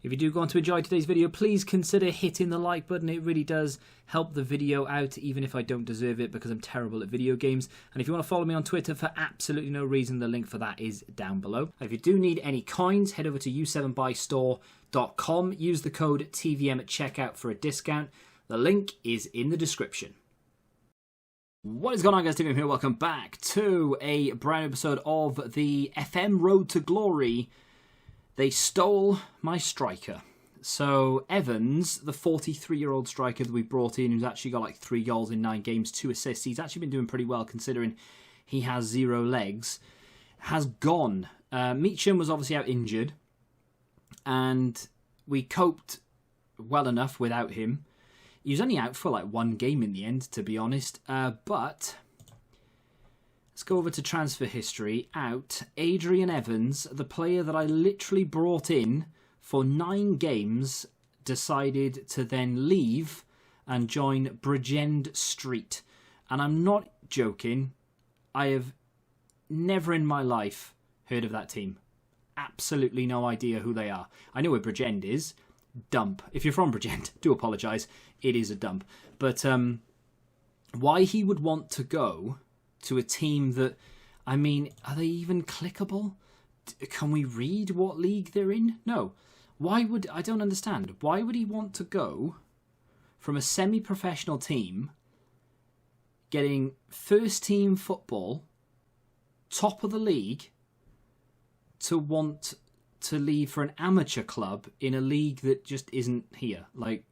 If you do go on to enjoy today's video, please consider hitting the like button. It really does help the video out, even if I don't deserve it because I'm terrible at video games. And if you want to follow me on Twitter for absolutely no reason, the link for that is down below. If you do need any coins, head over to u7buystore.com. Use the code TVM at checkout for a discount. The link is in the description. What is going on, guys? TVM here. Welcome back to a brand new episode of the FM Road to Glory. They stole my striker. So Evans, the 43-year-old striker that we brought in, who's actually got like 3 goals in 9 games, 2 assists. He's actually been doing pretty well considering he has 0 legs. Has gone. Meacham was obviously out injured. And we coped well enough without him. He was only out for like 1 game in the end, to be honest. But let's go over to transfer history. Out, Adrian Evans, the player that I literally brought in for 9 games, decided to then leave and join Bridgend Street. And I'm not joking. I have never in my life heard of that team. Absolutely no idea who they are. I know where Bridgend is. Dump. If you're from Bridgend, do apologise. It is a dump. But why he would want to go to a team that, I mean, are they even clickable? Can we read what league they're in? No. Why would, I don't understand. Why would he want to go from a semi-professional team, getting first team football, top of the league, to want to leave for an amateur club in a league that just isn't here? Like,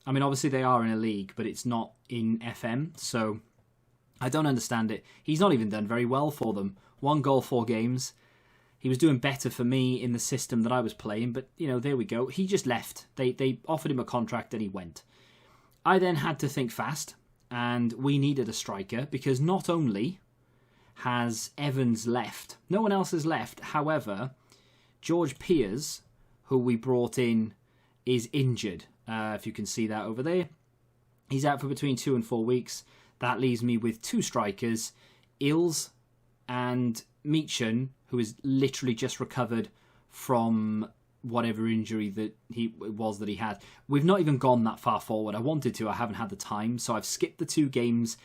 I mean, obviously they are in a league, but it's not in FM, so I don't understand it. He's not even done very well for them. 1 goal, 4 games. He was doing better for me in the system that I was playing, but, you know, there we go. He just left. They offered him a contract and he went. I then had to think fast, and we needed a striker, because not only has Evans left, no one else has left. However, George Piers, who we brought in, is injured. If you can see that over there. He's out for between 2 and 4 weeks. That leaves me with 2 strikers, Ills and Meacham, who is literally just recovered from whatever injury that he had. We've not even gone that far forward. I wanted to, I haven't had the time, so I've skipped the 2 games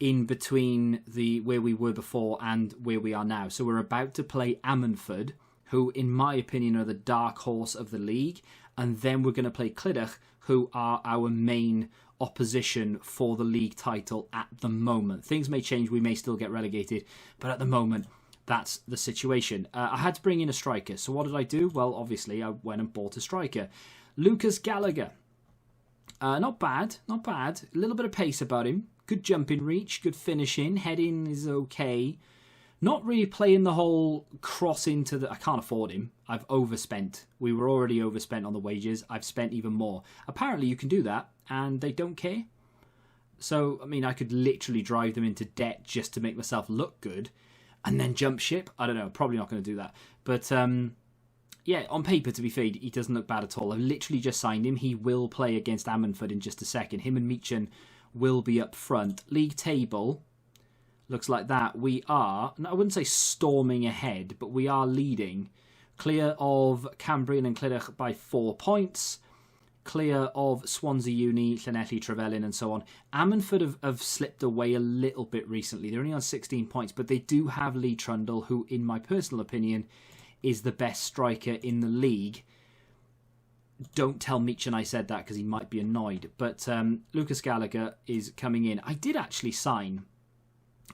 in between where we were before and where we are now. So we're about to play Ammanford, who, in my opinion, are the dark horse of the league, and then we're going to play Clydach, who are our main opposition for the league title at the moment. Things may change, we may still get relegated, but at the moment, that's the situation. I had to bring in a striker, so what did I do? Well, obviously, I went and bought a striker. Lucas Gallagher. Not bad, not bad. A little bit of pace about him. Good jumping reach, good finishing. Heading is okay. Not really playing the whole cross into the... I can't afford him. I've overspent. We were already overspent on the wages. I've spent even more. Apparently, you can do that, and they don't care. So, I mean, I could literally drive them into debt just to make myself look good, and then jump ship. I don't know. Probably not going to do that. But, yeah, on paper, to be fair, he doesn't look bad at all. I've literally just signed him. He will play against Ammanford in just a second. Him and Meacham will be up front. League table looks like that. We are, I wouldn't say storming ahead, but we are leading. Clear of Cambrian and Clydach by 4 points. Clear of Swansea Uni, Llanelli, Trevelyan and so on. Ammanford have slipped away a little bit recently. They're only on 16 points, but they do have Lee Trundle, who, in my personal opinion, is the best striker in the league. Don't tell Meacham I said that, because he might be annoyed. But Lucas Gallagher is coming in. I did actually sign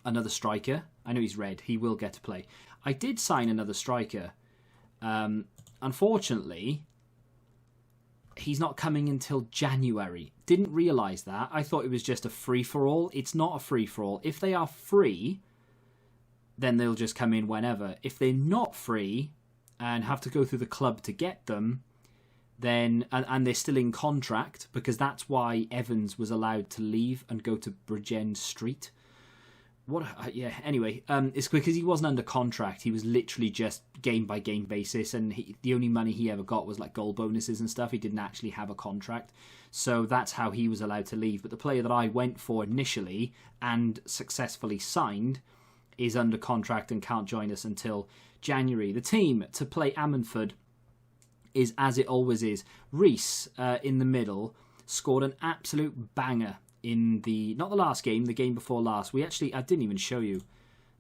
another striker. I know he's red. He will get to play. I did sign another striker. Unfortunately, he's not coming until January. Didn't realise that. I thought it was just a free-for-all. It's not a free-for-all. If they are free, then they'll just come in whenever. If they're not free and have to go through the club to get them, then and they're still in contract, because that's why Evans was allowed to leave and go to Bridgend Street. Yeah, anyway, it's because he wasn't under contract. He was literally just game by game basis, and the only money he ever got was like goal bonuses and stuff. He didn't actually have a contract, so that's how he was allowed to leave. But the player that I went for initially and successfully signed is under contract and can't join us until January. The team to play Ammanford is as it always is. Reece, in the middle, scored an absolute banger in the, not the last game, the game before last. I didn't even show you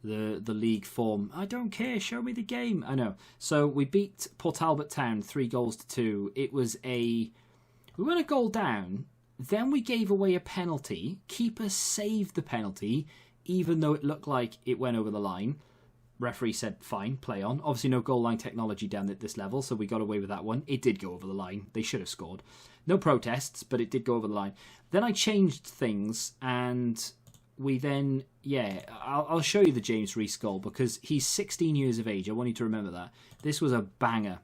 the league form. I don't care, show me the game. I know. So we beat Port Talbot Town 3-2. We went a goal down, then we gave away a penalty. Keeper saved the penalty, even though it looked like it went over the line. Referee said, fine, play on. Obviously no goal line technology down at this level, so we got away with that one. It did go over the line. They should have scored. No protests, but it did go over the line. Then I changed things, and we then, I'll show you the James Reece goal, because he's 16 years of age. I want you to remember that. This was a banger.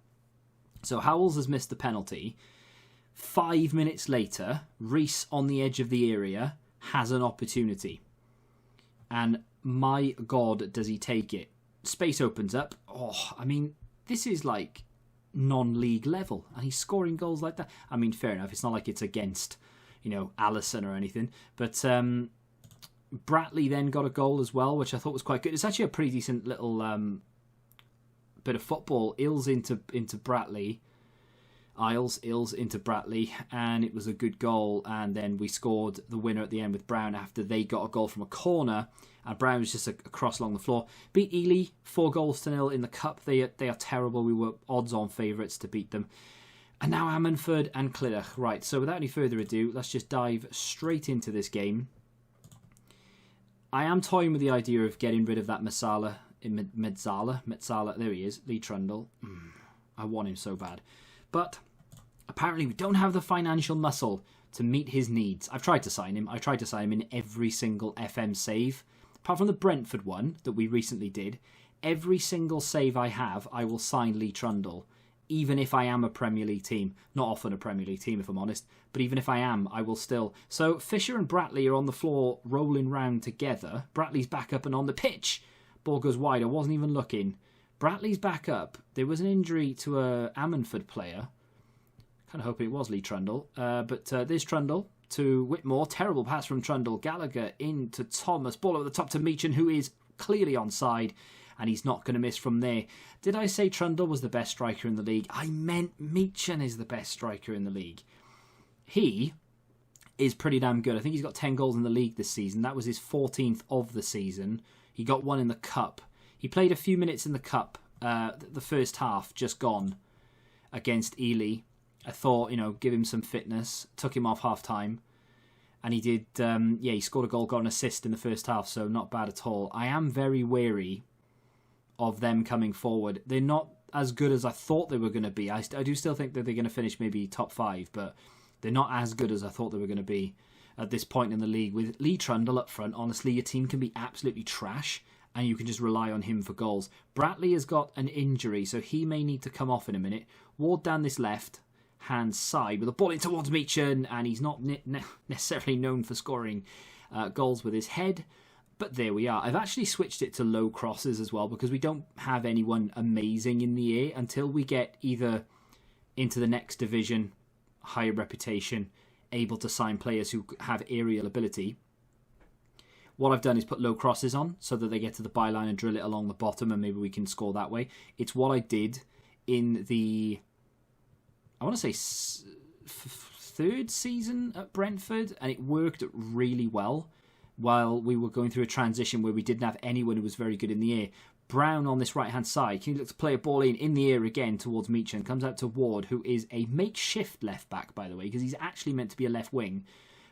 So Howells has missed the penalty. 5 minutes later, Reece on the edge of the area has an opportunity. And my God, does he take it. Space opens up. Oh, I mean, this is like non-league level. And he's scoring goals like that. I mean, fair enough. It's not like it's against, Allison or anything. But Bratley then got a goal as well, which I thought was quite good. It's actually a pretty decent little bit of football. Ills into Bratley. Ills into Bratley, and it was a good goal. And then we scored the winner at the end with Brown after they got a goal from a corner, and Brown was just a cross along the floor. Beat Ely 4-0 in the cup. They are terrible. We were odds-on favourites to beat them. And now Ammanford and Clydach. Right, so without any further ado, let's just dive straight into this game. I am toying with the idea of getting rid of that Metsala. There he is, Lee Trundle. I want him so bad. But apparently we don't have the financial muscle to meet his needs. I've tried to sign him. I tried to sign him in every single FM save. Apart from the Brentford one that we recently did, every single save I have, I will sign Lee Trundle. Even if I am a Premier League team. Not often a Premier League team, if I'm honest. But even if I am, I will still. So Fisher and Bratley are on the floor rolling round together. Bratley's back up and on the pitch. Ball goes wide. I wasn't even looking. Bratley's back up. There was an injury to a Ammanford player. Kind of hoping it was Lee Trundle. But there's Trundle to Whitmore. Terrible pass from Trundle. Gallagher into Thomas. Ball over the top to Meechan, who is clearly onside. And he's not going to miss from there. Did I say Trundle was the best striker in the league? I meant Meechan is the best striker in the league. He is pretty damn good. I think he's got 10 goals in the league this season. That was his 14th of the season. He got one in the cup. He played a few minutes in the cup, the first half, just gone, against Ely. I thought, give him some fitness. Took him off half-time. And he did, he scored a goal, got an assist in the first half, so not bad at all. I am very wary of them coming forward. They're not as good as I thought they were going to be. I do still think that they're going to finish maybe top 5, but they're not as good as I thought they were going to be at this point in the league. With Lee Trundle up front, honestly, your team can be absolutely trash, and you can just rely on him for goals. Bratley has got an injury, so he may need to come off in a minute. Ward down this left-hand side with a ball in towards Meechan, and he's not necessarily known for scoring goals with his head. But there we are. I've actually switched it to low crosses as well, because we don't have anyone amazing in the air until we get either into the next division, higher reputation, able to sign players who have aerial ability. What I've done is put low crosses on so that they get to the byline and drill it along the bottom, and maybe we can score that way. It's what I did in the, I want to say, third season at Brentford, and it worked really well. While we were going through a transition where we didn't have anyone who was very good in the air. Brown on this right-hand side. Can you look to play a ball in the air again towards Meechan? Comes out to Ward, who is a makeshift left-back, by the way, because he's actually meant to be a left wing.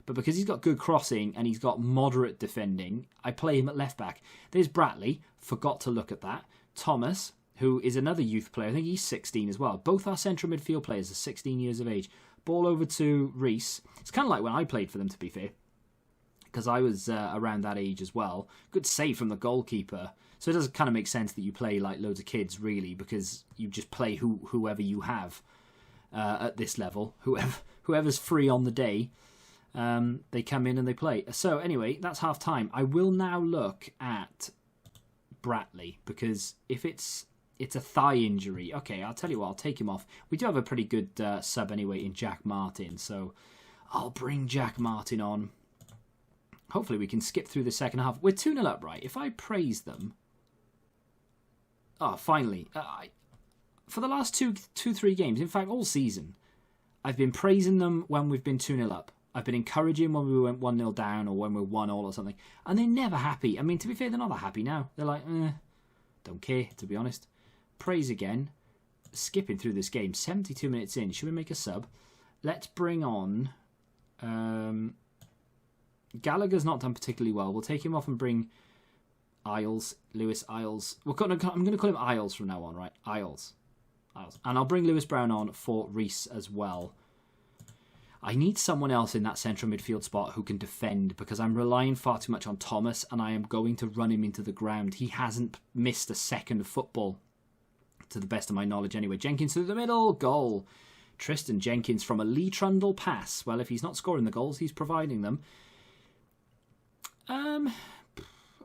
But because he's got good crossing and he's got moderate defending, I play him at left-back. There's Bratley. Forgot to look at that. Thomas, who is another youth player. I think he's 16 as well. Both our central midfield players are 16 years of age. Ball over to Reece. It's kind of like when I played for them, to be fair, because I was around that age as well. Good save from the goalkeeper. So it does kind of make sense that you play like loads of kids, really, because you just play whoever you have at this level. Whoever's free on the day, they come in and they play. So anyway, that's half time. I will now look at Bratley, because if it's a thigh injury, okay, I'll tell you what, I'll take him off. We do have a pretty good sub anyway in Jack Martin, so I'll bring Jack Martin on. Hopefully we can skip through the second half. We're 2-0 up, right? If I praise them... Oh, finally. for the last 3 games, in fact, all season, I've been praising them when we've been 2-0 up. I've been encouraging when we went 1-0 down or when we're 1-1 or something. And they're never happy. I mean, to be fair, they're not that happy now. They're like, don't care, to be honest. Praise again. Skipping through this game. 72 minutes in. Should we make a sub? Let's bring on... Gallagher's not done particularly well. We'll take him off and bring Lewis Isles. I'm going to call him Isles from now on, right? Isles. And I'll bring Lewis Brown on for Reece as well. I need someone else in that central midfield spot who can defend, because I'm relying far too much on Thomas and I am going to run him into the ground. He hasn't missed a second of football, to the best of my knowledge anyway. Jenkins through the middle, goal. Tristan Jenkins from a Lee Trundle pass. Well, if he's not scoring the goals, he's providing them.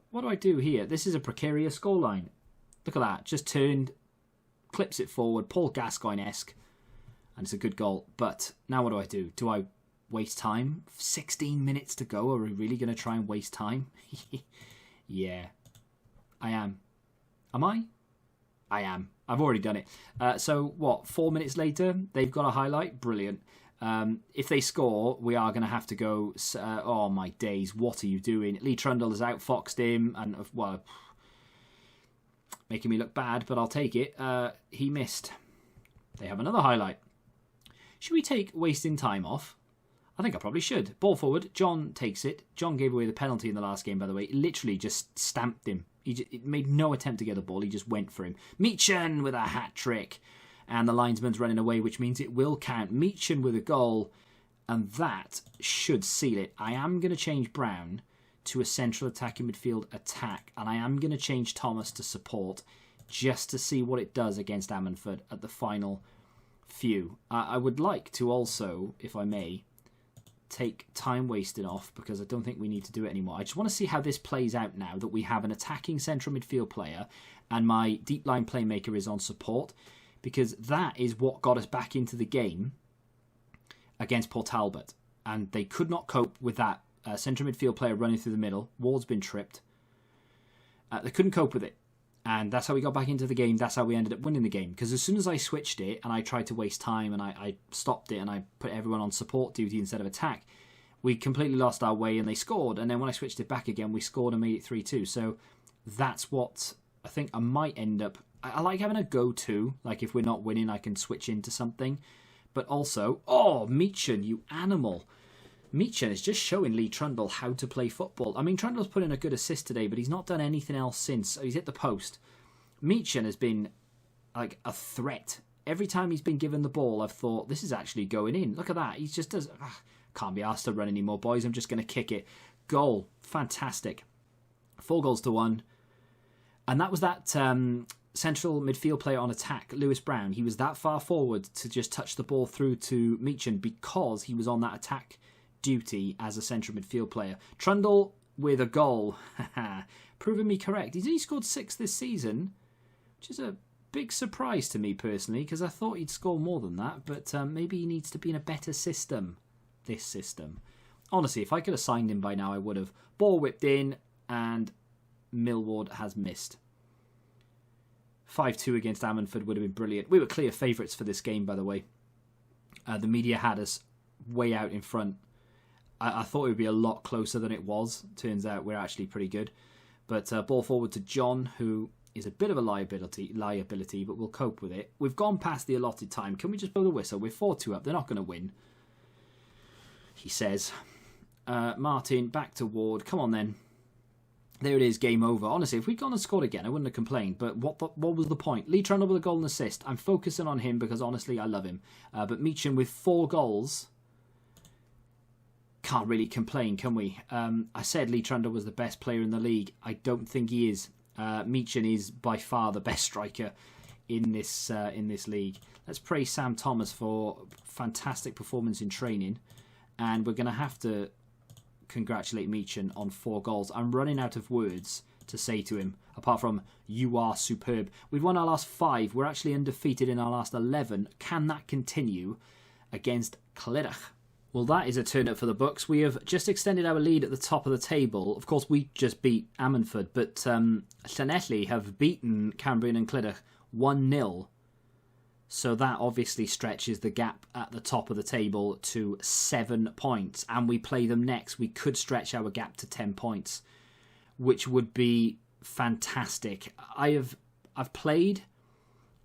What do I do here? This is a precarious scoreline. Look at that. Just turned, clips it forward, Paul Gascoigne-esque. And it's a good goal. But now what do? Do I waste time? 16 minutes to go. Are we really going to try and waste time? Yeah. I am. Am I? I am. I've already done it. So, what? 4 minutes later, they've got a highlight? Brilliant. If they score, we are going to have to go... oh, my days. What are you doing? Lee Trundle has outfoxed him. And, well, making me look bad, but I'll take it. He missed. They have another highlight. Should we take wasting time off? I think I probably should. Ball forward. John takes it. John gave away the penalty in the last game, by the way. Literally just stamped him. He made no attempt to get the ball. He just went for him. Meechan with a hat-trick. And the linesman's running away, which means it will count. Meechan with a goal. And that should seal it. I am going to change Brown to a central attacking midfield attack. And I am going to change Thomas to support, just to see what it does against Ammanford at the final few. I would like to also, if I may, take time wasted off, because I don't think we need to do it anymore. I just want to see how this plays out now that we have an attacking central midfield player and my deep line playmaker is on support, because that is what got us back into the game against Port Talbot, and they could not cope with that central midfield player running through the middle. Ward's been tripped. They couldn't cope with it. And that's how we got back into the game. That's how we ended up winning the game. Because as soon as I switched it and I tried to waste time and I stopped it and I put everyone on support duty instead of attack, we completely lost our way and they scored. And then when I switched it back again, we scored and made it 3-2. So that's what I think I might end up... I like having a go-to. Like if we're not winning, I can switch into something. But also... Oh, Meechan, you animal. Meechan is just showing Lee Trundle how to play football. I mean, Trundle's put in a good assist today, but he's not done anything else since. He's hit the post. Meechan has been like a threat. Every time he's been given the ball, I've thought, this is actually going in. Look at that. He just does... can't be asked to run anymore, boys. I'm just going to kick it. Goal. Fantastic. 4-1. And that was that central midfield player on attack, Lewis Brown. He was that far forward to just touch the ball through to Meechan because he was on that attack duty as a central midfield player. Trundle with a goal. Proving me correct. He's only scored 6 this season, which is a big surprise to me personally, because I thought he'd score more than that, but maybe he needs to be in a better system. This system. Honestly, if I could have signed him by now, I would have. Ball whipped in, and Millward has missed. 5-2 against Ammanford would have been brilliant. We were clear favourites for this game, by the way. The media had us way out in front. I thought it would be a lot closer than it was. Turns out we're actually pretty good. But ball forward to John, who is a bit of a liability, but we'll cope with it. We've gone past the allotted time. Can we just blow the whistle? We're 4-2 up. They're not going to win, he says. Martin, back to Ward. Come on then. There it is, game over. Honestly, if we'd gone and scored again, I wouldn't have complained. But what was the point? Lee Trundle with a goal and assist. I'm focusing on him because, honestly, I love him. But Meechan with 4 goals... Can't really complain, can we? I said Lee Trundle was the best player in the league. I don't think he is. Meechan is by far the best striker in this league. Let's praise Sam Thomas for fantastic performance in training, and we're going to have to congratulate Meechan on 4 goals. I'm running out of words to say to him, apart from, you are superb. We've won our last 5. We're actually undefeated in our last 11. Can that continue against Clydach? Well, that is a turn-up for the books. We have just extended our lead at the top of the table. Of course, we just beat Ammanford, but Llanelli have beaten Cambrian and Clydach 1-0 So that obviously stretches the gap at the top of the table to 7 points. And we play them next. We could stretch our gap to 10 points, which would be fantastic. I've played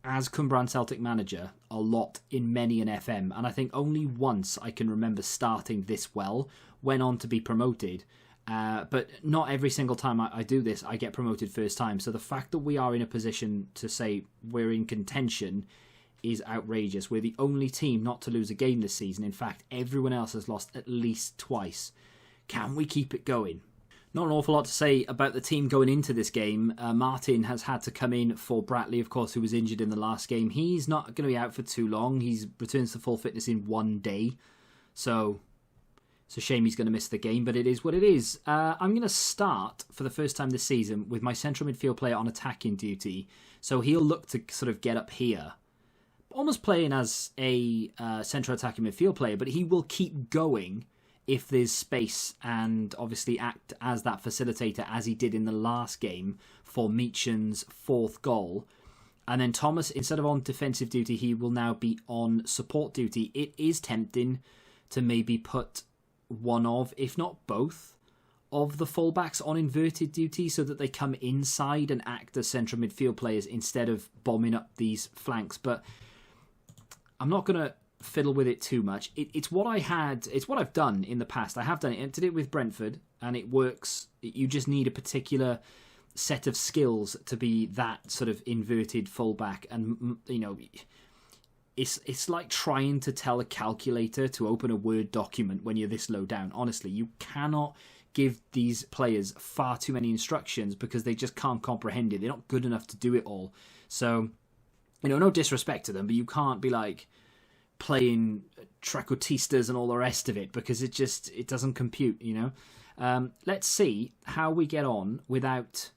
as Cumbraland Celtic manager a lot in many an FM, and I think only once I can remember starting this well, went on to be promoted. But not every single time I do this, I get promoted first time. So the fact that we are in a position to say we're in contention is outrageous. We're the only team not to lose a game this season. In fact, everyone else has lost at least twice. Can we keep it going? Not an awful lot to say about the team going into this game. Martin has had to come in for Bratley, of course, who was injured in the last game. He's not going to be out for too long. He returns to full fitness in 1 day. So it's a shame he's going to miss the game, but it is what it is. I'm going to start, for the first time this season, with my central midfield player on attacking duty. So he'll look to sort of get up here, almost playing as a central attacking midfield player, but he will keep going if there's space, and obviously act as that facilitator as he did in the last game for Meechan's 4th goal. And then Thomas, instead of on defensive duty, he will now be on support duty. It is tempting to maybe put one of, if not both, of the fullbacks on inverted duty so that they come inside and act as central midfield players instead of bombing up these flanks. But I'm not going to fiddle with it too much. It's what I've done in the past. I have done it. I did it with Brentford, and it works. You just need a particular set of skills to be that sort of inverted fullback, and you know, it's like trying to tell a calculator to open a Word document when you're this low down. Honestly, you cannot give these players far too many instructions because they just can't comprehend it. They're not good enough to do it all. So, you know, no disrespect to them, but you can't be like playing Tracotistas and all the rest of it because it doesn't compute, you know. Let's see how we get on without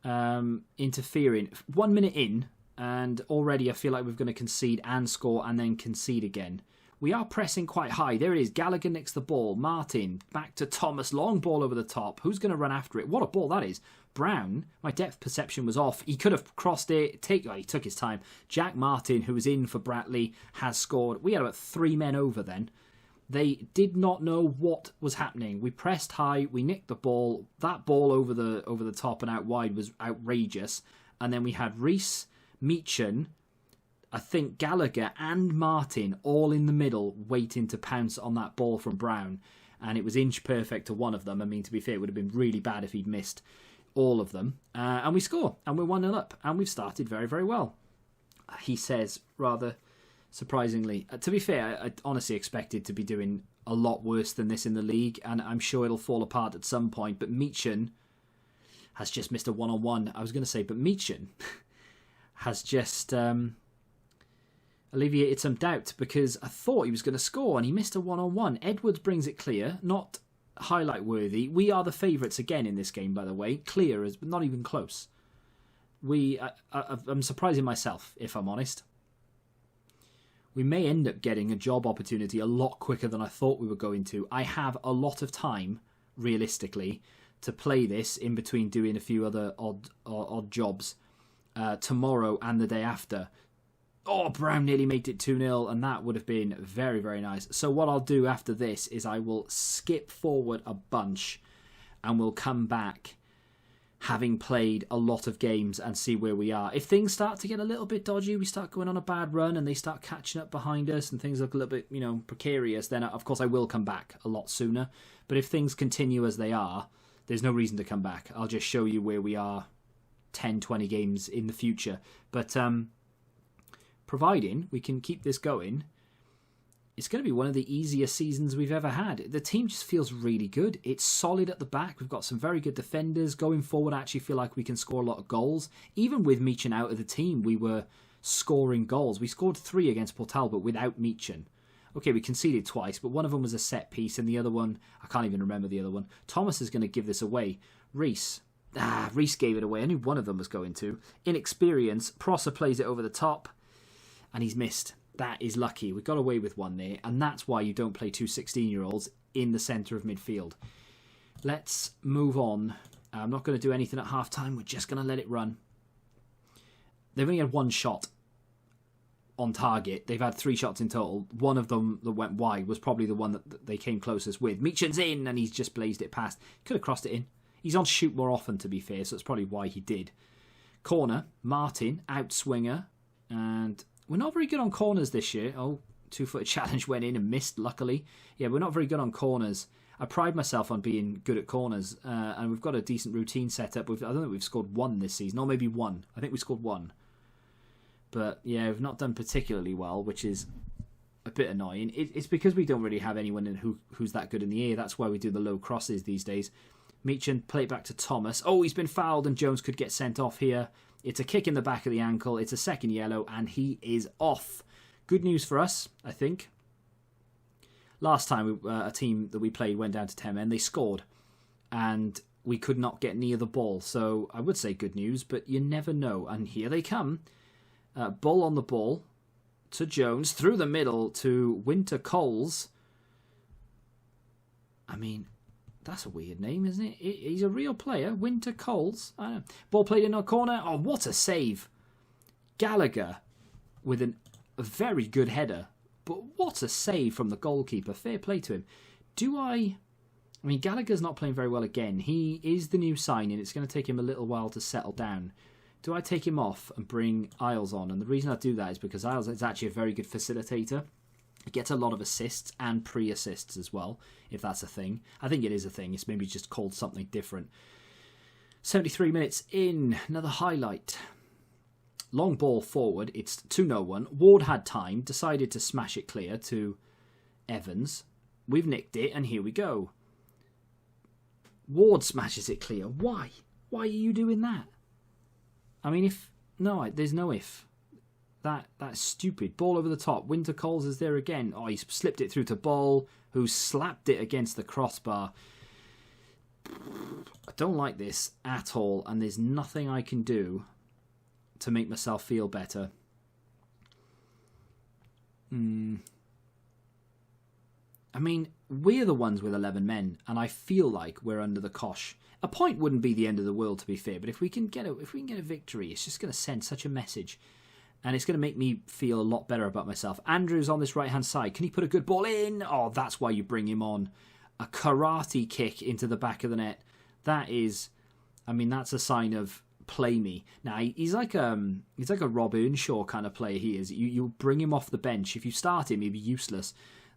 interfering. 1 minute in, and already I feel like we're going to concede and score and then concede again. We are pressing quite high. There it is. Gallagher nicks the ball. Martin back to Thomas. Long ball over the top. Who's going to run after it? What a ball that is. Brown, my depth perception was off. He could have crossed it. He took his time. Jack Martin, who was in for Bratley, has scored. We had about 3 men over then. They did not know what was happening. We pressed high. We nicked the ball. That ball over the top and out wide was outrageous. And then we had Reese, Meechan, I think Gallagher and Martin all in the middle waiting to pounce on that ball from Brown. And it was inch perfect to one of them. I mean, to be fair, it would have been really bad if he'd missed all of them. And we score. And we're 1-0 up. And we've started very, very well. He says, rather surprisingly. To be fair, I honestly expected to be doing a lot worse than this in the league. And I'm sure it'll fall apart at some point. But Meechan has just missed a one-on-one. I was going to say, but Meechan has just alleviated some doubt because I thought he was going to score and he missed a one-on-one. Edwards brings it clear, not highlight worthy. We are the favourites again in this game, by the way. Clear, as not even close. I'm surprising myself, if I'm honest. We may end up getting a job opportunity a lot quicker than I thought we were going to. I have a lot of time, realistically, to play this in between doing a few other odd jobs tomorrow and the day after. Oh, Brown nearly made it 2-0, and that would have been very, very nice. So what I'll do after this is I will skip forward a bunch and we'll come back having played a lot of games and see where we are. If things start to get a little bit dodgy, we start going on a bad run and they start catching up behind us and things look a little bit, precarious, then of course I will come back a lot sooner. But if things continue as they are, there's no reason to come back. I'll just show you where we are 10, 20 games in the future. But providing we can keep this going, it's going to be one of the easiest seasons we've ever had. The team just feels really good. It's solid at the back. We've got some very good defenders. Going forward, I actually feel like we can score a lot of goals. Even with Meechan out of the team, we were scoring goals. We scored 3 against Port Talbot without Meechan. Okay, we conceded twice, but one of them was a set piece, and the other one, I can't even remember the other one. Thomas is going to give this away. Reese gave it away. I knew one of them was going to. Inexperience. Prosser plays it over the top. And he's missed. That is lucky. We got away with one there. And that's why you don't play 2 16-year-olds in the centre of midfield. Let's move on. I'm not going to do anything at half-time. We're just going to let it run. They've only had one shot. on target. They've had 3 shots in total. One of them that went wide was probably the one that they came closest with. Meechan's in, and he's just blazed it past. Could have crossed it in. He's on shoot more often, to be fair, so that's probably why he did. Corner, Martin, outswinger, and we're not very good on corners this year. Oh, 2-foot challenge went in and missed, luckily. Yeah, we're not very good on corners. I pride myself on being good at corners, and we've got a decent routine set up. I don't think we've scored 1 this season, or maybe 1. I think we scored 1. But yeah, we've not done particularly well, which is a bit annoying. It's because we don't really have anyone who's that good in the air. That's why we do the low crosses these days. Meechan, play it back to Thomas. Oh, he's been fouled, and Jones could get sent off here. It's a kick in the back of the ankle. It's a second yellow, and he is off. Good news for us, I think. Last time a team that we played went down to 10 men. They scored, and we could not get near the ball. So I would say good news, but you never know. And here they come. Bull on the ball to Jones, through the middle to Winter Coles. I mean, that's a weird name, isn't it? He's a real player, Winter Coles. I don't know. Ball played in our corner. Oh, what a save. Gallagher with a very good header. But what a save from the goalkeeper. Fair play to him. I mean, Gallagher's not playing very well again. He is the new signing. It's going to take him a little while to settle down. Do I take him off and bring Isles on? And the reason I do that is because Isles is actually a very good facilitator. He gets a lot of assists and pre-assists as well, if that's a thing. I think it is a thing. It's maybe just called something different. 73 minutes in. Another highlight. Long ball forward. It's 2-0-1. Ward had time. Decided to smash it clear to Evans. We've nicked it, and here we go. Ward smashes it clear. Why? Why are you doing that? I mean, there's no if. That's stupid. Ball over the top. Winter Coles is there again. Oh, he's slipped it through to Ball, who slapped it against the crossbar. I don't like this at all, and there's nothing I can do to make myself feel better. I mean, we're the ones with 11 men, and I feel like we're under the cosh. A point wouldn't be the end of the world, to be fair, but if we can get a victory, it's just going to send such a message, and it's going to make me feel a lot better about myself. Andrews on this right-hand side. Can he put a good ball in? Oh, that's why you bring him on. A karate kick into the back of the net. That is, I mean, that's a sign of play me. Now, he's like a Rob Earnshaw kind of player he is. You bring him off the bench. If you start him, he'd be useless.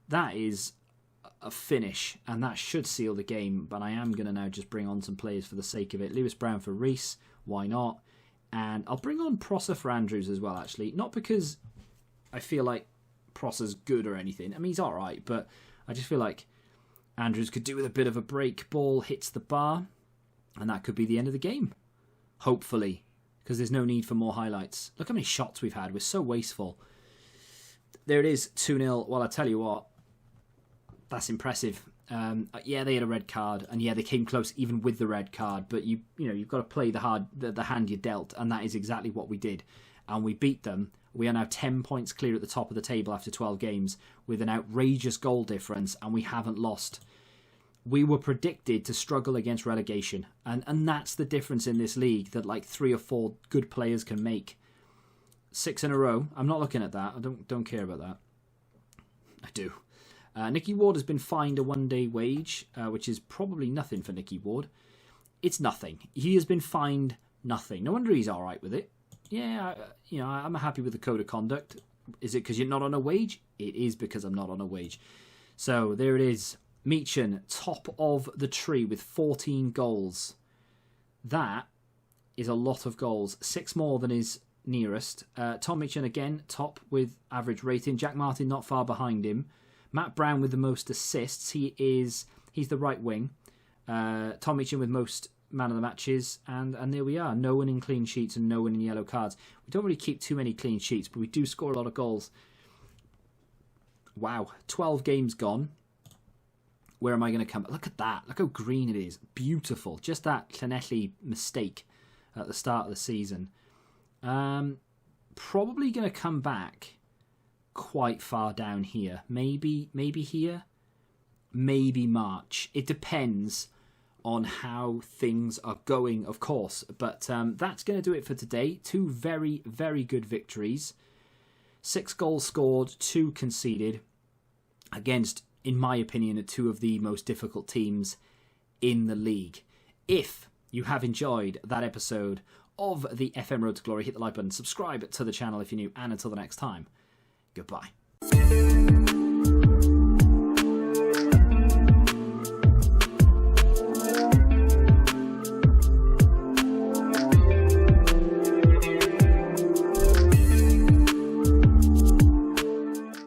That is a finish, and that should seal the game, but I am going to now just bring on some players for the sake of it. Lewis Brown for Reese, why not? And I'll bring on Prosser for Andrews as well, actually. Not because I feel like Prosser's good or anything. I mean, he's alright, but I just feel like Andrews could do with a bit of a break. Ball hits the bar, and that could be the end of the game. Hopefully, because there's no need for more highlights. Look how many shots we've had. We're so wasteful. There it is, 2-0. Well, I tell you what, that's impressive. Yeah, they had a red card, and yeah, they came close even with the red card. But you've got to play the hand you dealt, and that is exactly what we did. And we beat them. We are now 10 points clear at the top of the table after 12 games with an outrageous goal difference, and we haven't lost. We were predicted to struggle against relegation, and that's the difference in this league that like 3 or 4 good players can make. 6 in a row. I'm not looking at that. I don't care about that. I do. Nicky Ward has been fined a one-day wage, which is probably nothing for Nicky Ward. It's nothing. He has been fined nothing. No wonder he's all right with it. Yeah, I'm happy with the code of conduct. Is it because you're not on a wage? It is because I'm not on a wage. So there it is. Meechan, top of the tree with 14 goals. That is a lot of goals. 6 more than his nearest. Tom Meechan again, top with average rating. Jack Martin not far behind him. Matt Brown with the most assists. He's the right wing. Tom Meechan with most man of the matches. And there we are. No one in clean sheets and no one in yellow cards. We don't really keep too many clean sheets, but we do score a lot of goals. Wow. 12 games gone. Where am I going to come? Look at that. Look how green it is. Beautiful. Just that Clanelli mistake at the start of the season. Probably going to come back quite far down here. Maybe here. Maybe March. It depends on how things are going, of course. But that's going to do it for today. 2 very, very good victories. 6 goals scored, 2 conceded, against, in my opinion, 2 of the most difficult teams in the league. If you have enjoyed that episode of the FM Road to Glory, hit the like button, subscribe to the channel if you're new, and until the next time, goodbye.